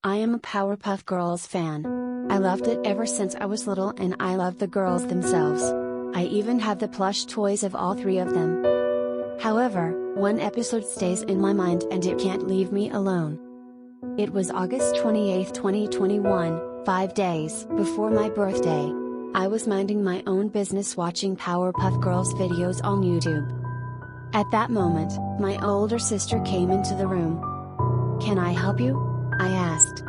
I am a Powerpuff Girls fan. I loved it ever since I was little and I love the girls themselves. I even have the plush toys of all three of them. However, one episode stays in my mind and it can't leave me alone. It was August 28, 2021, 5 days before my birthday. I was minding my own business watching Powerpuff Girls videos on YouTube. At that moment, my older sister came into the room. "Can I help you?" I asked.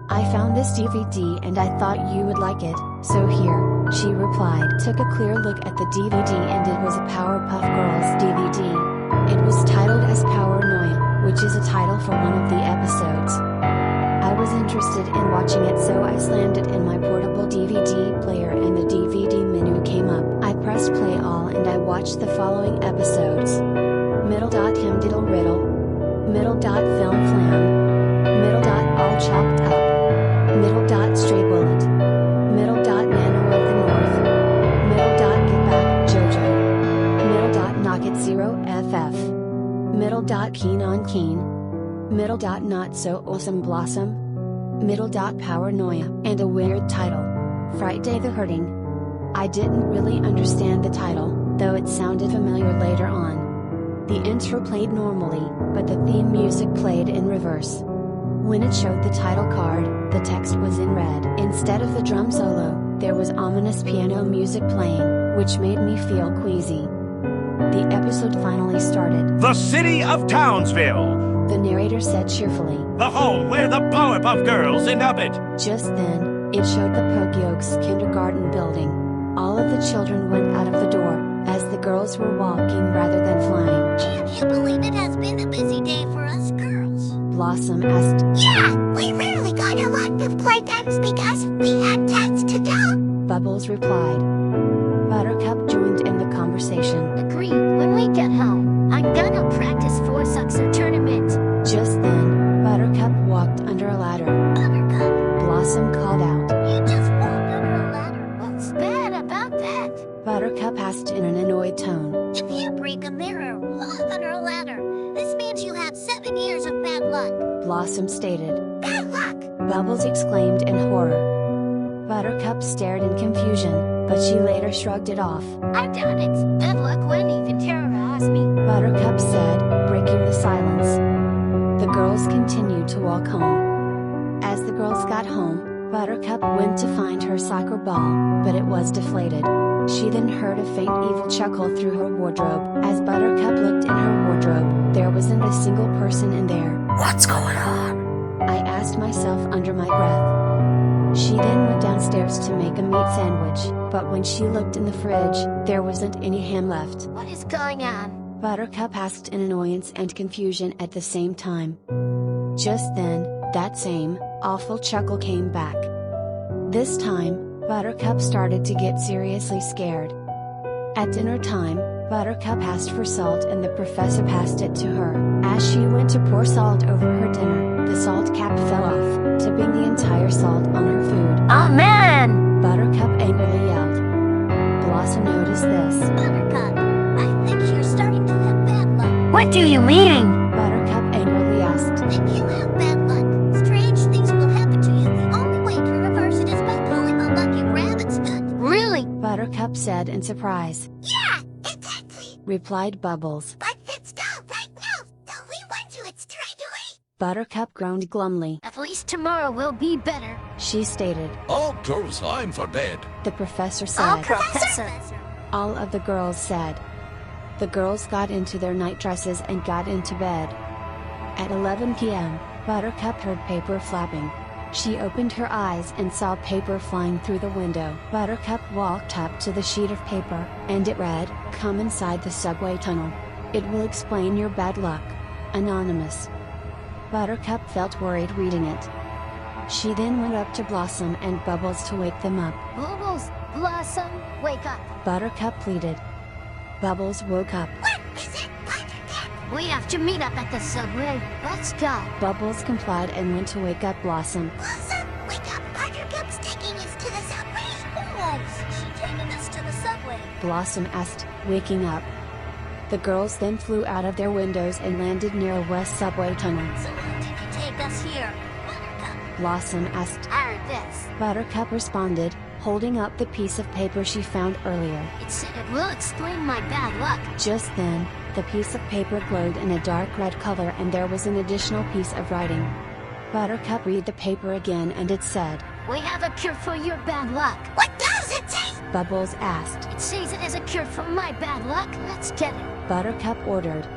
"I found this DVD and I thought you would like it, so here," she replied. Took a clear look at the DVD and it was a Powerpuff Girls DVD. It was titled as Paranoia, which is a title for one of the episodes. I was interested in watching it, so I slammed it in my portable DVD player and the DVD menu came up. I pressed play all and I watched the following episodes. Middle dot him diddle riddle. Middle dot film flam. Middle dot all chopped up. Middle dot stray bullet. Middle dot nano of the north. Middle dot get back JoJo. Middle dot knock it 0FF. Middle dot keen on keen. Middle dot not so awesome blossom. Middle dot paranoia, and a weird title. Frightday the Hurting. I didn't really understand the title, though it sounded familiar later on. The intro played normally, but the theme music played in reverse. When it showed the title card, the text was in red. Instead of the drum solo, there was ominous piano music playing, which made me feel queasy. The episode finally started. The city of Townsville! The narrator said cheerfully. The home where the Powerpuff Girls inhabit! Just then, it showed the Pokeyokes kindergarten building. All of the children went out of the door, as the girls were walking rather than flying. "Can you believe it has been a busy day for us girls?" Blossom asked. "Yeah, we rarely got a lot of playtimes because we had tests to do." Bubbles replied. Buttercup joined in the conversation. "Agreed, when we get home, I'm gonna practice for Suxer tournament." Just then, Buttercup walked under a ladder. "Buttercup, Blossom called out. you just walked under a ladder. What's bad about that?" Buttercup asked in an annoyed tone. "If you break a mirror while under a ladder, this means you have 7 years of bad luck." Blossom stated. "Bad luck!" Bubbles exclaimed in horror. Buttercup stared in confusion, but she later shrugged it off. "I doubt it. Bad luck wouldn't even terrorize me." Buttercup said, breaking the silence. The girls continued to walk home. As the girls got home, Buttercup went to find her soccer ball, but it was deflated. She then heard a faint evil chuckle through her wardrobe. As Buttercup looked in her wardrobe, there wasn't a single person in there. What's going on? I asked myself under my breath. She then went downstairs to make a meat sandwich, but when she looked in the fridge, there wasn't any ham left. "What is going on?" Buttercup asked in annoyance and confusion at the same time. Just then, that same, awful chuckle came back. This time, Buttercup started to get seriously scared. At dinner time, Buttercup asked for salt and the professor passed it to her. As she went to pour salt over her dinner, the salt cap fell off, tipping the entire salt on her food. "Oh man!" Buttercup angrily yelled. Blossom noticed this. "Buttercup, I think you're starting to have bad luck." What do you mean? Buttercup angrily asked. "If you have bad luck, strange things will happen to you. The only way to reverse it is by pulling a lucky rabbit's foot." Really? Buttercup said in surprise. "Yeah, exactly," Replied Bubbles. "but it's done right now, so we went to it straight away." Buttercup groaned glumly. At least tomorrow will be better. She stated. All girls, time for bed. The professor said. Professor. All of the girls said. The girls got into their night dresses and got into bed. At 11 p.m., Buttercup heard paper flapping. She opened her eyes and saw paper flying through the window. Buttercup walked up to the sheet of paper, and it read, "Come inside the subway tunnel. It will explain your bad luck. Anonymous." Buttercup felt worried reading it. She then went up to Blossom and Bubbles to wake them up. Bubbles, Blossom, wake up. Buttercup pleaded. Bubbles woke up. "What is it, Buttercup?" We have to meet up at the subway. Let's go. Bubbles complied and went to wake up Blossom. "Blossom, wake up, Buttercup's taking us to the subway." "Why is she taking us to the subway?" Blossom asked, waking up. The girls then flew out of their windows and landed near a west subway tunnel. "So why did you take us here, Buttercup?" Blossom asked. I heard this. Buttercup responded, holding up the piece of paper she found earlier. It said it will explain my bad luck. Just then, the piece of paper glowed in a dark red color and there was an additional piece of writing. Buttercup read the paper again and it said, We have a cure for your bad luck. What does it say? Bubbles asked. It says it is a cure for my bad luck. Let's get it. Buttercup ordered.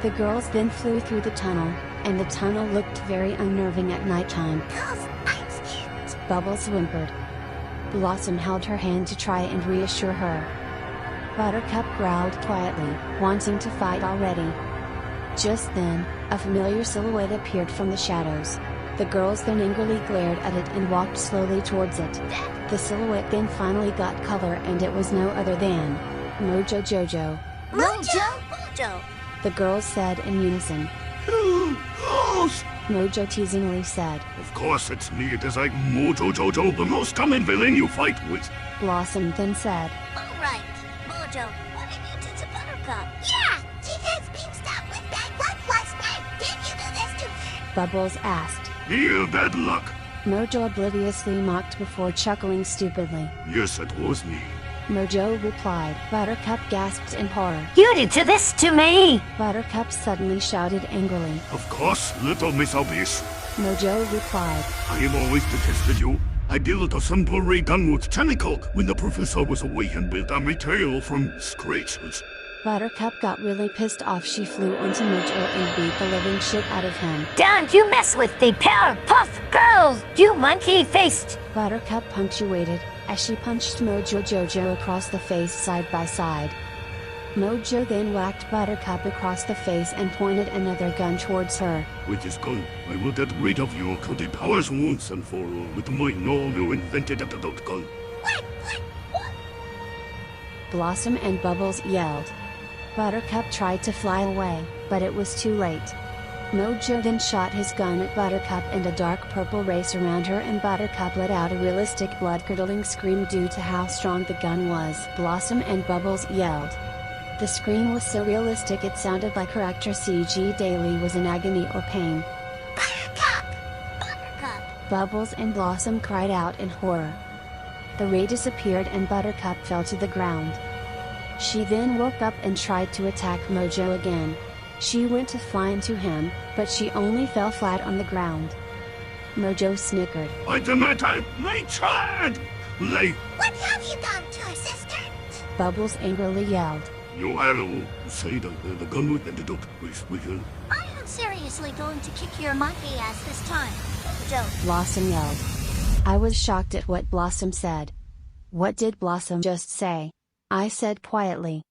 The girls then flew through the tunnel, and the tunnel looked very unnerving at nighttime. Cause I'm scared. Bubbles whimpered. Blossom held her hand to try and reassure her. Buttercup growled quietly, wanting to fight already. Just then, a familiar silhouette appeared from the shadows. The girls then angrily glared at it and walked slowly towards it. The silhouette then finally got color and it was no other than Mojo Jojo. Mojo! The girls said in unison. Ghost! Mojo teasingly said. Of course it's me. It is like Mojo Jojo, the most common villain you fight with. Blossom then said. Alright, Mojo, what did you do to Buttercup? Yeah! She says being stopped with bad luck last night. Did you do this to her? Bubbles asked. Heal bad luck. Mojo obliviously mocked before chuckling stupidly. Yes, it was me. Mojo replied. Buttercup gasped in horror. You did to this to me! Buttercup suddenly shouted angrily. Of course, little Miss Abyss. Mojo replied. I have always detested you. I built a simple ray gun with tentacle when the professor was away and built a material from scratches. Buttercup got really pissed off. She flew onto Mojo and beat the living shit out of him. Don't you mess with the Powerpuff Girls, you monkey-faced! Buttercup punctuated, as she punched Mojo Jojo across the face side by side. Mojo then whacked Buttercup across the face and pointed another gun towards her. With this gun, I will get rid of your occulted powers once and for all with my all-new invented antidote gun. What? Blossom and Bubbles yelled. Buttercup tried to fly away, but it was too late. Mojo then shot his gun at Buttercup and a dark purple race around her and Buttercup let out a realistic blood-curdling scream due to how strong the gun was. Blossom and Bubbles yelled. The scream was so realistic it sounded like her actor CG Daly was in agony or pain. Buttercup! Bubbles and Blossom cried out in horror. The ray disappeared and Buttercup fell to the ground. She then woke up and tried to attack Mojo again. She went to fly into him, but she only fell flat on the ground. Mojo snickered. I demand my child! What have you done to our sister? Bubbles angrily yelled. You will say the gun with antidote. We can. I am seriously going to kick your monkey ass this time, Mojo. Blossom yelled. I was shocked at what Blossom said. What did Blossom just say? I said quietly.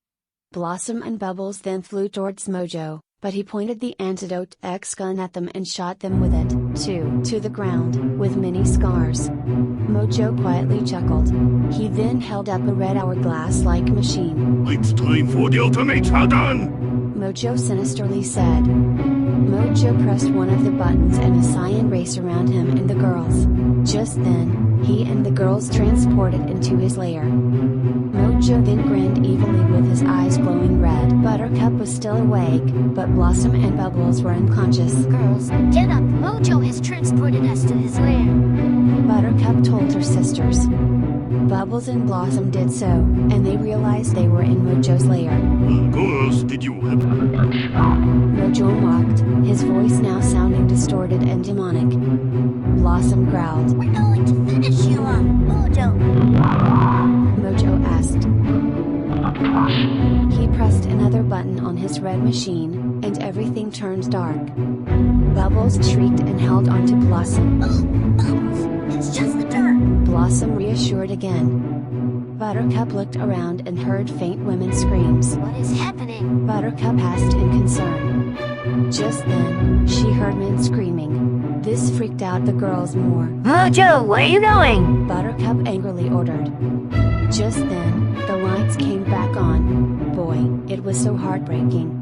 Blossom and Bubbles then flew towards Mojo, but he pointed the antidote X gun at them and shot them with it, too, to the ground, with many scars. Mojo quietly chuckled. He then held up a red hourglass-like machine. It's time for the ultimate Hodern! Mojo sinisterly said. Mojo pressed one of the buttons and a cyan race around him and the girls. Just then, he and the girls transported into his lair. Mojo then grinned evilly with his eyes glowing red. Buttercup was still awake, but Blossom and Bubbles were unconscious. Girls, get up! Mojo has transported us to his lair. Buttercup told her sisters. Bubbles and Blossom did so, and they realized they were in Mojo's lair. Girls, did you have... Mojo mocked, his voice now sounding distorted and demonic. Blossom growled. We're going to finish you off, Mojo. Mojo asked. He pressed another button on his red machine, and everything turned dark. Bubbles shrieked and held onto Blossom. Oh, Bubbles, it's just the dirt. Blossom reassured again. Buttercup looked around and heard faint women's screams. What is happening? Buttercup asked in concern. Just then, she heard men screaming. This freaked out the girls more. Mojo, where are you going? Buttercup angrily ordered. Just then, the lights came back on. Boy, it was so heartbreaking.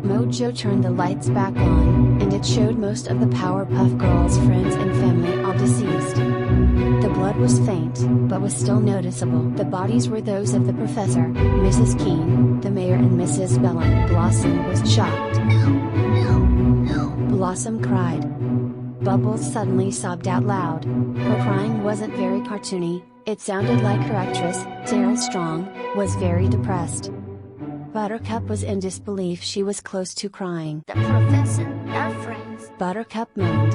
Mojo turned the lights back on, and it showed most of the Powerpuff Girls' friends and family all deceased. The blood was faint, but was still noticeable. The bodies were those of the professor, Mrs. Keene, the mayor and Mrs. Bellin. Blossom was shocked. No. Blossom cried. Bubbles suddenly sobbed out loud. Her crying wasn't very cartoony, it sounded like her actress, Tara Strong, was very depressed. Buttercup was in disbelief she was close to crying. The professor, our friends. Buttercup moaned.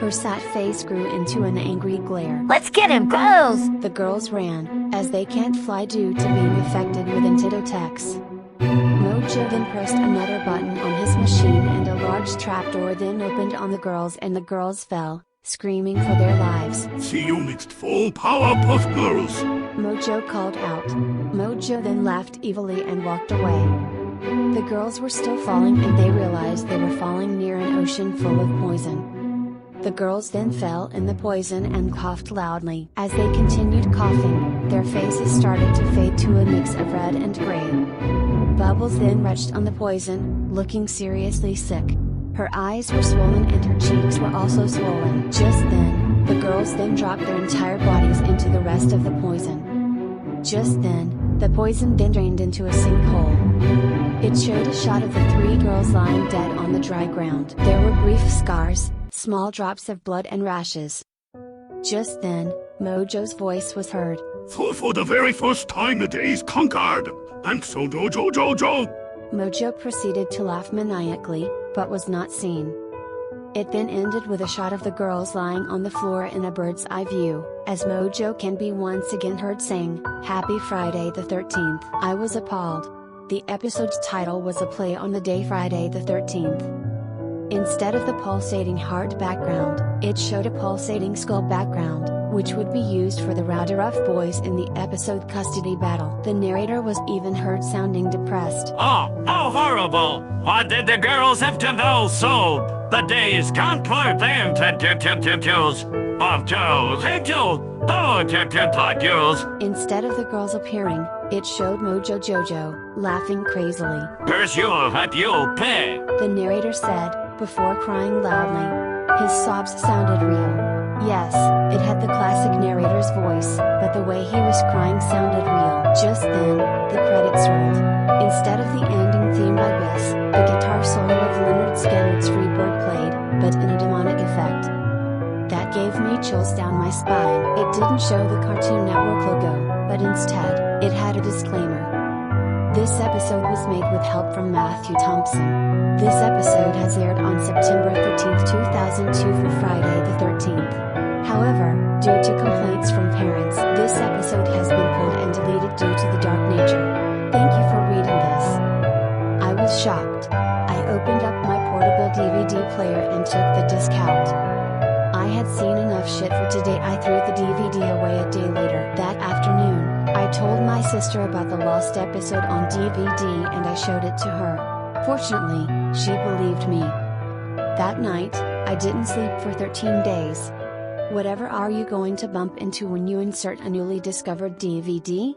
Her sad face grew into an angry glare. Let's get him, girls! The girls ran, as they can't fly due to being affected with Antidotex. Mojo then pressed another button on his machine and a large trapdoor then opened on the girls and the girls fell, screaming for their lives. See you next fall, Powerpuff Girls! Mojo called out. Mojo then laughed evilly and walked away. The girls were still falling and they realized they were falling near an ocean full of poison. The girls then fell in the poison and coughed loudly. As they continued coughing, their faces started to fade to a mix of red and gray. Bubbles then retched on the poison, looking seriously sick. Her eyes were swollen and her cheeks were also swollen. Just then, the girls then dropped their entire bodies into the rest of the poison. Just then, the poison then drained into a sinkhole. It showed a shot of the 3 girls lying dead on the dry ground. There were brief scars, small drops of blood and rashes. Just then, Mojo's voice was heard. For the very first time the day is conquered! And so Jojo! Mojo proceeded to laugh maniacally, but was not seen. It then ended with a shot of the girls lying on the floor in a bird's eye view, as Mojo can be once again heard saying, "Happy Friday the 13th." I was appalled. The episode's title was a play on the day Friday the 13th. Instead of the pulsating heart background, it showed a pulsating skull background, which would be used for the Rowdy Rough Boys in the episode Custody Battle. The narrator was even heard sounding depressed. Oh, how horrible! What did the girls have to know so? The day is conquered and Instead of the girls appearing, it showed Mojo Jojo, laughing crazily. Here's your hat you pay! The narrator said, before crying loudly. His sobs sounded real. Yes, it had the classic narrator's voice, but the way he was crying sounded real. Just then, the credits rolled. Instead of the ending theme by Biss, the guitar solo of Leonard Skinner's Freebird played, but in a demonic effect. That gave me chills down my spine. It didn't show the Cartoon Network logo, but instead, it had a disclaimer. This episode was made with help from Matthew Thompson. This episode has aired on September 13, 2002 for Friday the 13th. However, due to complaints from parents, this episode has been pulled and deleted due to the dark nature. Thank you for reading this. I was shocked. I opened up my portable DVD player and took the disc out. I had seen enough shit for today. I threw the DVD away a day later. That afternoon, I told my sister about the lost episode on DVD and I showed it to her. Fortunately, she believed me. That night, I didn't sleep for 13 days. Whatever are you going to bump into when you insert a newly discovered DVD?